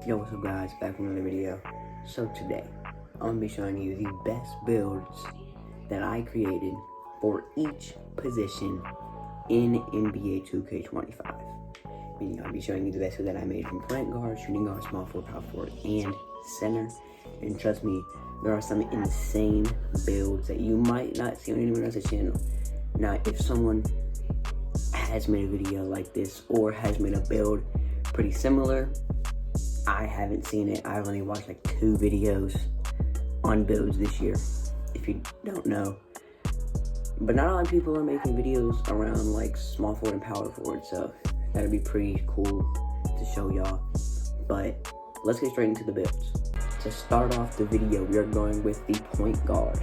Yo, what's up guys, back with another video. So today, I'm going to be showing you the best builds that I created for each position in NBA 2K25. Meaning I'll be showing you the best build that I made from point guard, shooting guard, small forward, power forward, and center. And trust me, there are some insane builds that you might not see on anyone else's channel. Now, if someone has made a video like this or has made a build pretty similar, I haven't seen it. I've only watched like 2 videos on builds this year, if you don't know. But not a lot of people are making videos around like small forward and power forward, so that'd be pretty cool to show y'all. But let's get straight into the builds. To start off the video, we are going with the point guard.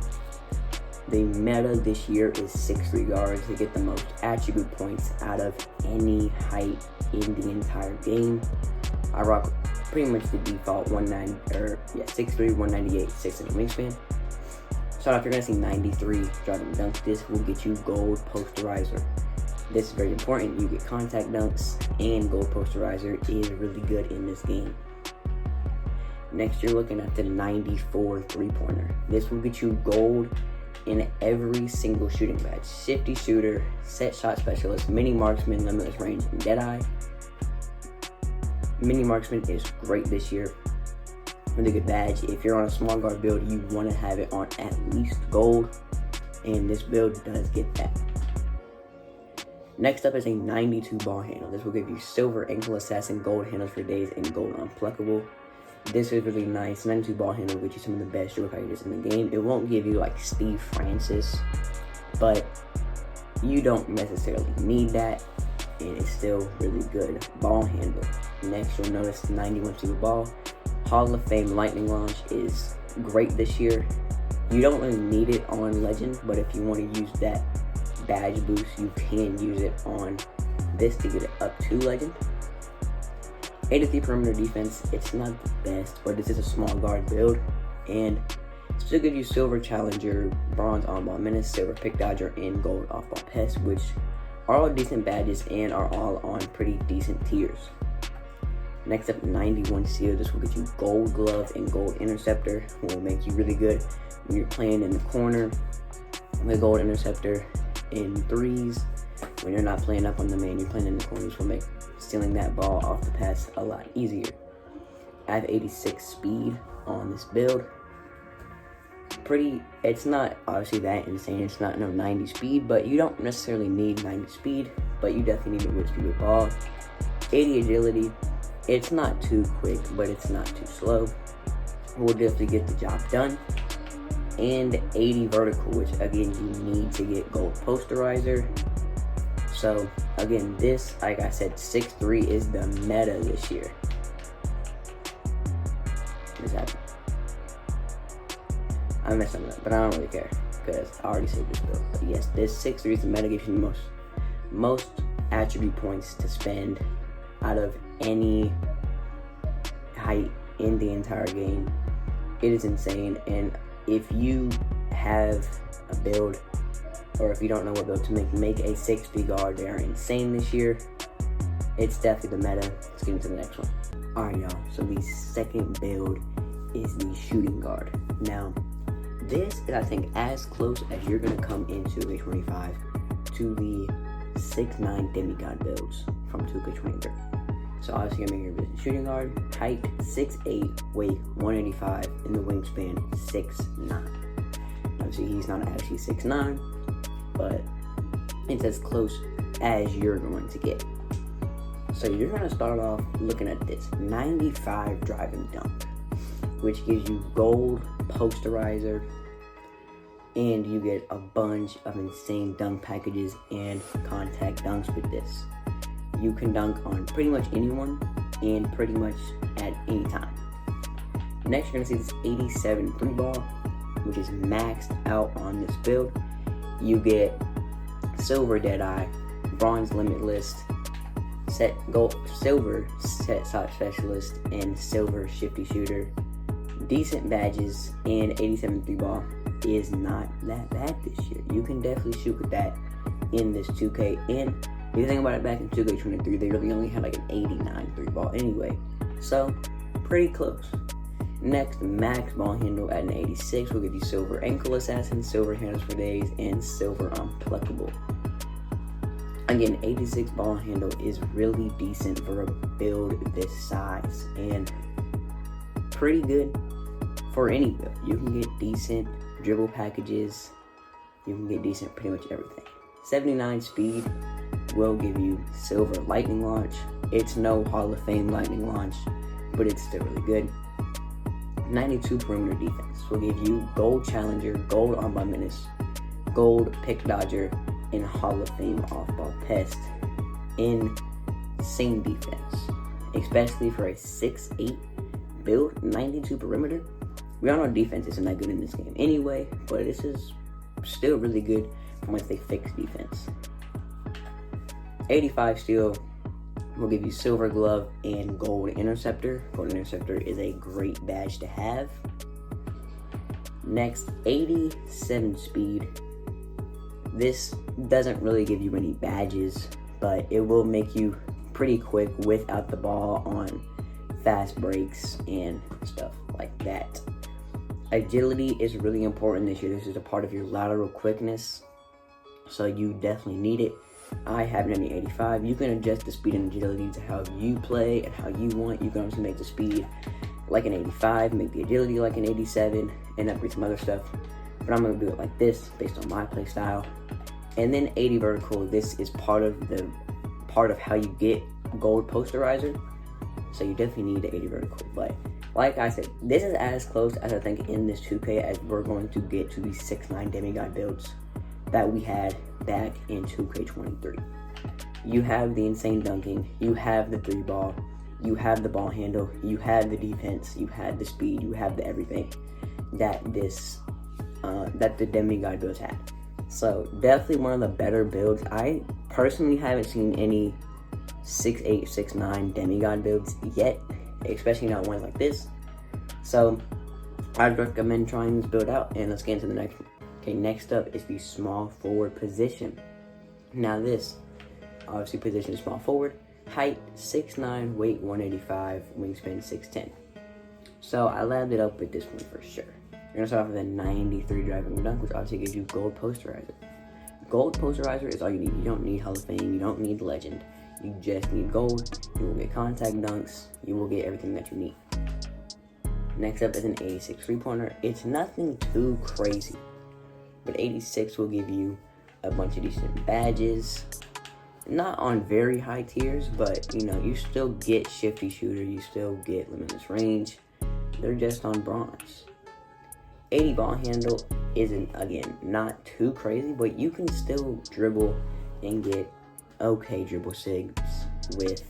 The meta this year is 6'3" guards. They get the most attribute points out of any height in the entire game. I rock pretty much the default 6'3", 198, 6-inch wingspan. Start off, you're gonna see 93 driving dunks. This will get you gold posterizer. This is very important. You get contact dunks, and gold posterizer is really good in this game. Next, you're looking at the 94 3-pointer. This will get you gold in every single shooting badge. Shifty shooter, set shot specialist, mini marksman, limitless range, and deadeye. Mini marksman is great this year. Really good badge. If you're on a small guard build, you want to have it on at least gold, and this build does get that. Next up is a 92 ball handle. This will give you silver ankle assassin, gold handles for days, and gold unpluckable. This is really nice. 92 ball handle will get you some of the best shooter packages in the game. It won't give you like Steve Francis, but you don't necessarily need that, and it's still really good. Ball handle. Next, you'll notice the 91 single ball. Hall of Fame lightning launch is great this year. You don't really need it on legend, but if you want to use that badge boost, you can use it on this to get it up to legend. 83 perimeter defense. It's not the best, but this is a small guard build, and still give you silver challenger, bronze on ball menace, silver pick dodger, and gold off ball pest, which are all decent badges and are all on pretty decent tiers. Next up, 91 seal. This will get you gold glove and gold interceptor. Will make you really good when you're playing in the corner. The gold interceptor in threes. When you're not playing up on the main, you're playing in the corners, will make stealing that ball off the pass a lot easier. I have 86 speed on this build. It's not obviously that insane. It's not no 90 speed, but you don't necessarily need 90 speed, but you definitely need a good speed with ball. 80 agility. It's not too quick, but it's not too slow. We'll definitely get the job done. And 80 vertical, which again, you need to get gold posterizer. So again, this, like I said, 6'3" is the meta this year. What's happening? I messed something up, but I don't really care because I already saved this build. But yes, this 6'3" is the meta, gives you the most attribute points to spend out of any height in the entire game. It is insane, and if you have a build, or if you don't know what build to make a 6'3" guard. They are insane this year. It's definitely the meta. Let's get into the next one. Alright y'all, so the second build is the shooting guard. Now, this is, I think, as close as you're going to come into 2K25 to the 6'9" demigod builds from 2K23. So obviously I'm making your shooting guard, height 6'8", weight 185, and the wingspan 6'9". Obviously he's not actually 6'9", but it's as close as you're going to get. So you're going to start off looking at this 95 driving dunk, which gives you gold posterizer, and you get a bunch of insane dunk packages and contact dunks with this. You can dunk on pretty much anyone and pretty much at any time. Next, you're going to see this 87 3-ball, which is maxed out on this build. You get silver deadeye, bronze limitless, silver set shot specialist, and silver shifty shooter. Decent badges, and 87 3-ball is not that bad this year. You can definitely shoot with that in this 2K, and if you think about it, back in 2K23, they really only had like an 89 3-ball anyway. So pretty close. Next, max ball handle at an 86 will give you silver ankle assassin, silver handles for days, and silver unpluckable. Again, 86 ball handle is really decent for a build this size and pretty good for any build. You can get decent dribble packages. You can get decent pretty much everything. 79 speed will give you silver lightning launch. It's no Hall of Fame lightning launch, but it's still really good. 92 perimeter defense will give you gold challenger, gold arm by menace, gold pick dodger, and Hall of Fame off-ball pest. Insane defense, especially for a 6'8" build. 92 perimeter. We all know defense isn't that good in this game anyway, but this is still really good once they fix defense. 85 steal will give you silver glove and gold interceptor. Gold interceptor is a great badge to have. Next, 87 speed. This doesn't really give you any badges, but it will make you pretty quick without the ball on fast breaks and stuff like that. Agility is really important this year. This is a part of your lateral quickness, so you definitely need it. I have it in the 85. You can adjust the speed and agility to how you play and how you want. You can also make the speed like an 85, make the agility like an 87, and upgrade some other stuff. But I'm going to do it like this based on my play style. And then 80 vertical. This is part of how you get gold posterizer. So you definitely need the 80 vertical. But like I said, this is as close as I think in this 2K as we're going to get to the 6'9" demigod builds that we had back in 2K23. You have the insane dunking, you have the 3-ball, you have the ball handle, you have the defense, you have the speed, you have the everything that that the demigod builds had. So definitely one of the better builds. I personally haven't seen any 6'8", 6'9" demigod builds yet, especially not ones like this. So I'd recommend trying this build out, and let's get into the next one. Okay, next up is the small forward position. Now this, obviously position is small forward, height 6'9", weight 185, wingspan 6'10". So I labbed it up with this one for sure. We're gonna start off with a 93 driving dunk, which obviously gives you gold posterizer. Gold posterizer is all you need. You don't need Hall of Fame, you don't need legend. You just need gold. You will get contact dunks, you will get everything that you need. Next up is an 86 3-pointer. It's nothing too crazy, but 86 will give you a bunch of decent badges. Not on very high tiers, but you know, you still get shifty shooter, you still get limitless range. They're just on bronze. 80 ball handle isn't, again, not too crazy, but you can still dribble and get okay dribble sigs with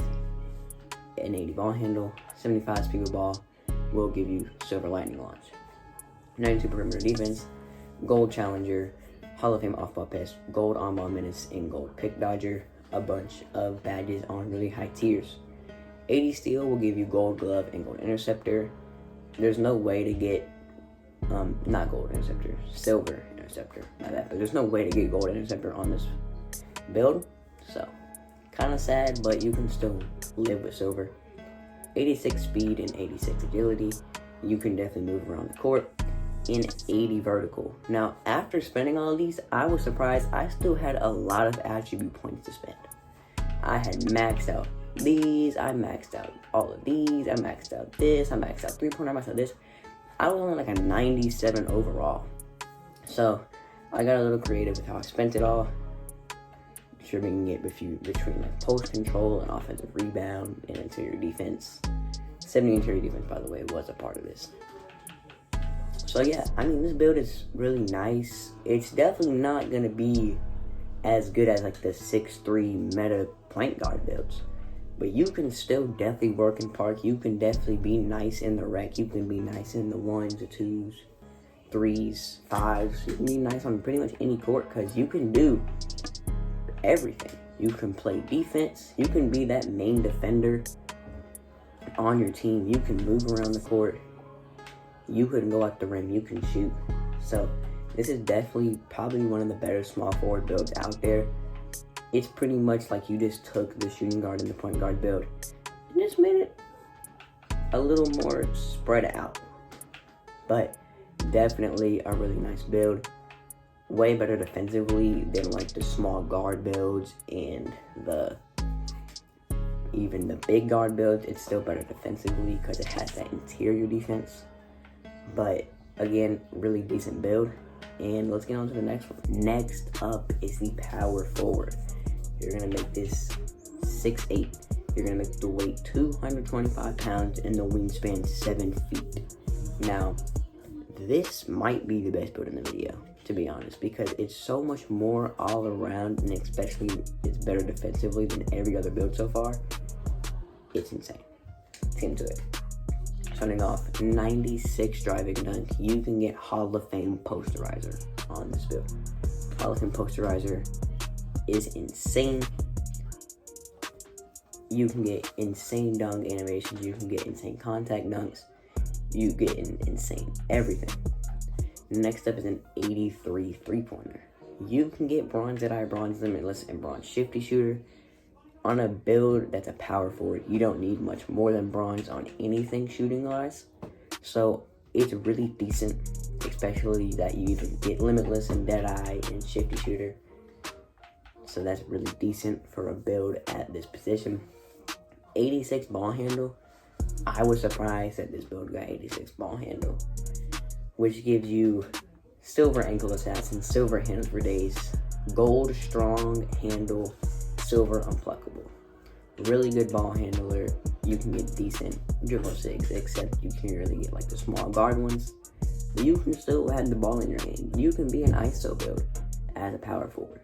an 80 ball handle. 75 speed with ball will give you silver lightning launch. 92 perimeter defense, gold challenger, Hall of Fame off-ball pest, gold on-ball menace, and gold pick dodger. A bunch of badges on really high tiers. 80 steal will give you gold glove and gold interceptor. There's no way to get not gold interceptor, silver interceptor, not that, but there's no way to get gold interceptor on this build, so kind of sad, but you can still live with silver. 86 speed and 86 agility, you can definitely move around the court. In 80 vertical. Now, after spending all of these, I was surprised I still had a lot of attribute points to spend. I had maxed out these, I maxed out all of these, I maxed out this, I maxed out 3-pointer, I maxed out this. I was only like a 97 overall. So I got a little creative with how I spent it all. Distributing it between like post control and offensive rebound and interior defense. 70 interior defense, by the way, was a part of this. So yeah, I mean, this build is really nice. It's definitely not going to be as good as like the 6'3" meta point guard builds. But you can still definitely work in park. You can definitely be nice in the rec. You can be nice in the 1s, the 2s, 3s, 5s. You can be nice on pretty much any court because you can do everything. You can play defense. You can be that main defender on your team. You can move around the court. You can go at the rim. You can shoot. So this is definitely probably one of the better small forward builds out there. It's pretty much like you just took the shooting guard and the point guard build and just made it a little more spread out. But definitely a really nice build. Way better defensively than like the small guard builds and even the big guard builds. It's still better defensively because it has that interior defense. But again, really decent build. And let's get on to the next one. Next up is the power forward. You're gonna make this 6'8". You're gonna make the weight 225 pounds and the wingspan 7 feet. Now, this might be the best build in the video, to be honest, because it's so much more all around, and especially it's better defensively than every other build so far. It's insane. Let's get into it. Starting off, 96 driving dunk. You can get Hall of Fame posterizer on this build. Hall of Fame posterizer is insane. You can get insane dunk animations. You can get insane contact dunks. You get insane everything. Next up is an 83 three-pointer. You can get Bronze Jedi, Bronze Limitless, and Bronze Shifty Shooter on a build that's a power forward. You don't need much more than bronze on anything shooting-wise. So it's really decent, especially that you even get Limitless and Deadeye and Shifty Shooter. So that's really decent for a build at this position. 86 ball handle. I was surprised that this build got 86 ball handle, which gives you silver ankle assassin, silver hands for days, gold strong handle, silver unpluckable. Really good ball handler. You can get decent dribble 6, except you can't really get like the small guard ones. But you can still have the ball in your hand. You can be an ISO build as a power forward.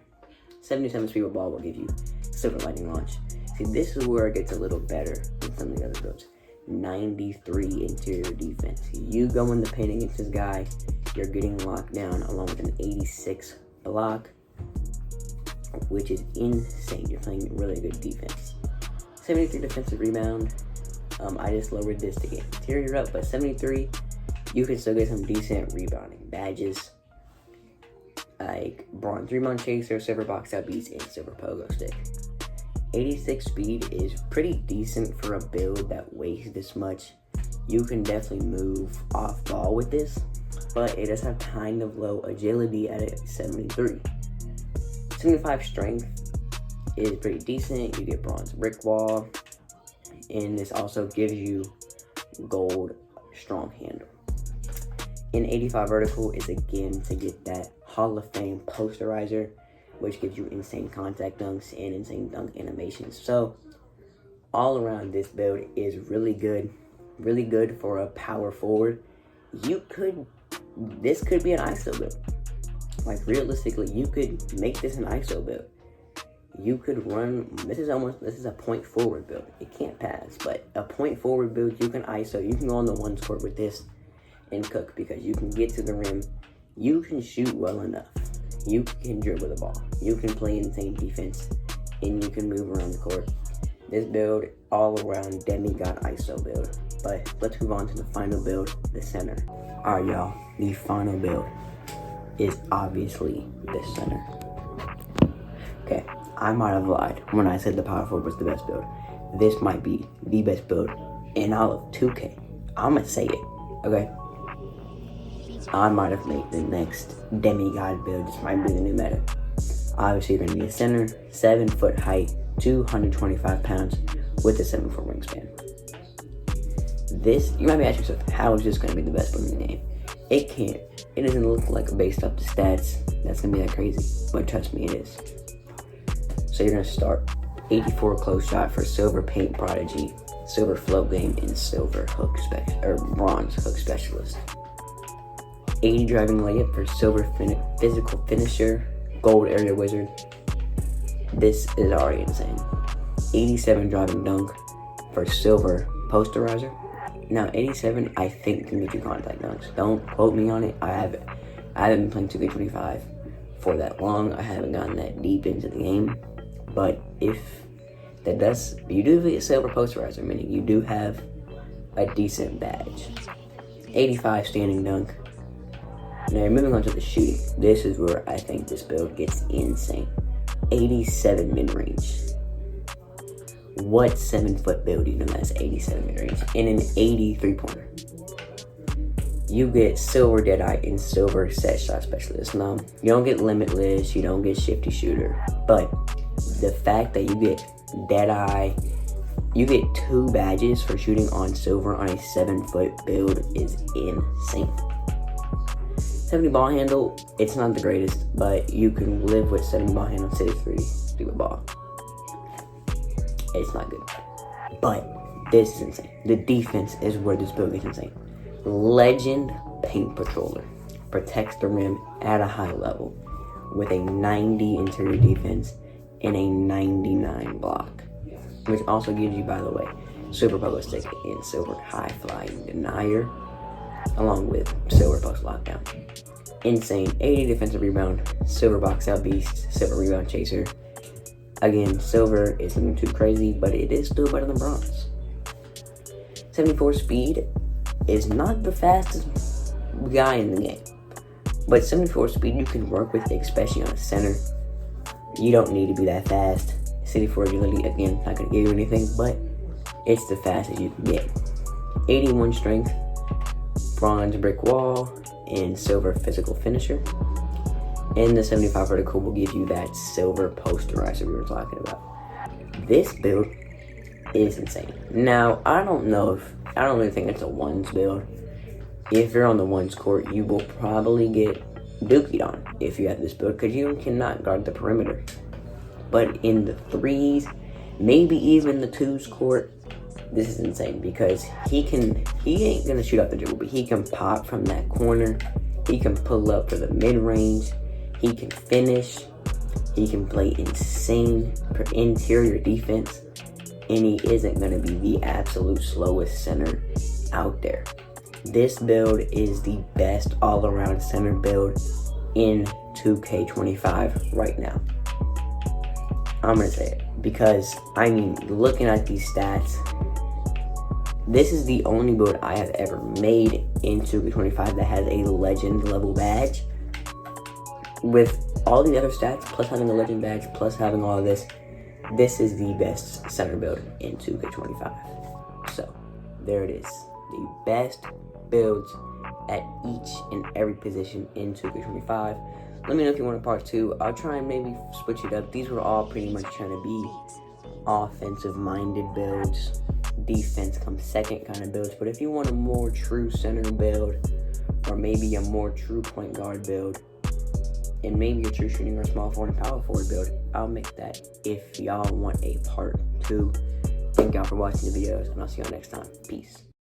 77 speed with ball will give you silver lightning launch. See, this is where it gets a little better than some of the other builds. 93 interior defense. You go in the paint against this guy, you're getting locked down, along with an 86 block, which is insane. You're playing really good defense. 73 defensive rebound. I just lowered this to get interior up, but 73, you can still get some decent rebounding badges, like bronze rebound chaser, silver box out beats, and silver pogo stick. 86 speed is pretty decent for a build that weighs this much. You can definitely move off ball with this, but it does have kind of low agility at 73. 75 strength is pretty decent. You get bronze brick wall, and this also gives you gold strong handle. And 85 vertical is again to get that Hall of Fame posterizer, which gives you insane contact dunks and insane dunk animations. So all around, this build is really good for a power forward. This could be an ISO build. Like realistically, you could make this an ISO build. You could run, this is a point forward build. It can't pass, but a point forward build, you can ISO, you can go on the one court with this and cook, because you can get to the rim, you can shoot well enough. You can dribble the ball. You can play insane defense, and you can move around the court. This build, all around demigod ISO build. But let's move on to the final build, the center. Alright, y'all. The final build is obviously the center. Okay, I might have lied when I said the power forward was the best build. This might be the best build in all of 2K. I'm gonna say it, okay? I might have made the next demigod build. This might be the new meta. Obviously, you're gonna need a center, 7 foot height, 225 pounds, with a 7 foot wingspan. This, you might be asking yourself, how is this gonna be the best build in the game? It can't. It doesn't look like, based off the stats, that's gonna be that crazy. But trust me, it is. So you're gonna start 84 close shot for silver paint prodigy, silver float game, and silver hook bronze hook specialist. 80 driving layup for silver physical finisher, gold area wizard. This is already insane. 87 driving dunk for silver posterizer. Now 87, I think, can get you contact dunks. Don't quote me on it. I haven't been playing 2K25 for that long. I haven't gotten that deep into the game. But if that does, you do get silver posterizer, meaning you do have a decent badge. 85 standing dunk. Now, moving on to the shooting. This is where I think this build gets insane. 87 mid-range. what 7-foot build do you know that's 87 mid-range in an 80 3-pointer? You get silver Deadeye and silver set shot specialist. Now, you don't get limitless, you don't get shifty shooter, but the fact that you get Deadeye, you get 2 badges for shooting on silver on a 7-foot build is insane. 70 ball handle, it's not the greatest, but you can live with 70 ball handle, 63 stupid ball. It's not good, but this is insane. The defense is where this build gets insane. Legend Paint Patroller protects the rim at a high level with a 90 interior defense and a 99 block, which also gives you, by the way, silver pogo stick and silver high flying denier, along with silver post lockdown. Insane 80 defensive rebound, silver box out beast, silver rebound chaser. Again, silver isn't too crazy, but it is still better than bronze. 74 speed is not the fastest guy in the game, but 74 speed you can work with, especially on a center. You don't need to be that fast. 74 agility, again, not going to give you anything, but it's the fastest you can get. 81 strength, bronze brick wall, and silver physical finisher. And the 75 vertical will give you that silver posterizer we were talking about. This build is insane. Now, I don't really think it's a ones build. If you're on the ones court, you will probably get dookied on if you have this build, because you cannot guard the perimeter. But in the threes, maybe even the twos court, this is insane, because he ain't gonna shoot out the dribble, but he can pop from that corner, he can pull up for the mid-range, he can finish, he can play insane interior defense, and he isn't gonna be the absolute slowest center out there. This build is the best all-around center build in 2K25 right now. I'm gonna say it, because, I mean, looking at these stats, this is the only build I have ever made in 2K25 that has a legend level badge. With all the other stats, plus having a legend badge, plus having all of this, this is the best center build in 2K25. So, there it is. The best builds at each and every position in 2K25. Let me know if you want a part 2. I'll try and maybe switch it up. These were all pretty much trying to be offensive-minded builds. Defense comes second kind of builds. But if you want a more true center build, or maybe a more true point guard build, and maybe a true shooting or small forward and power forward build, I'll make that if y'all want a part 2. Thank y'all for watching the videos, and I'll see y'all next time. Peace.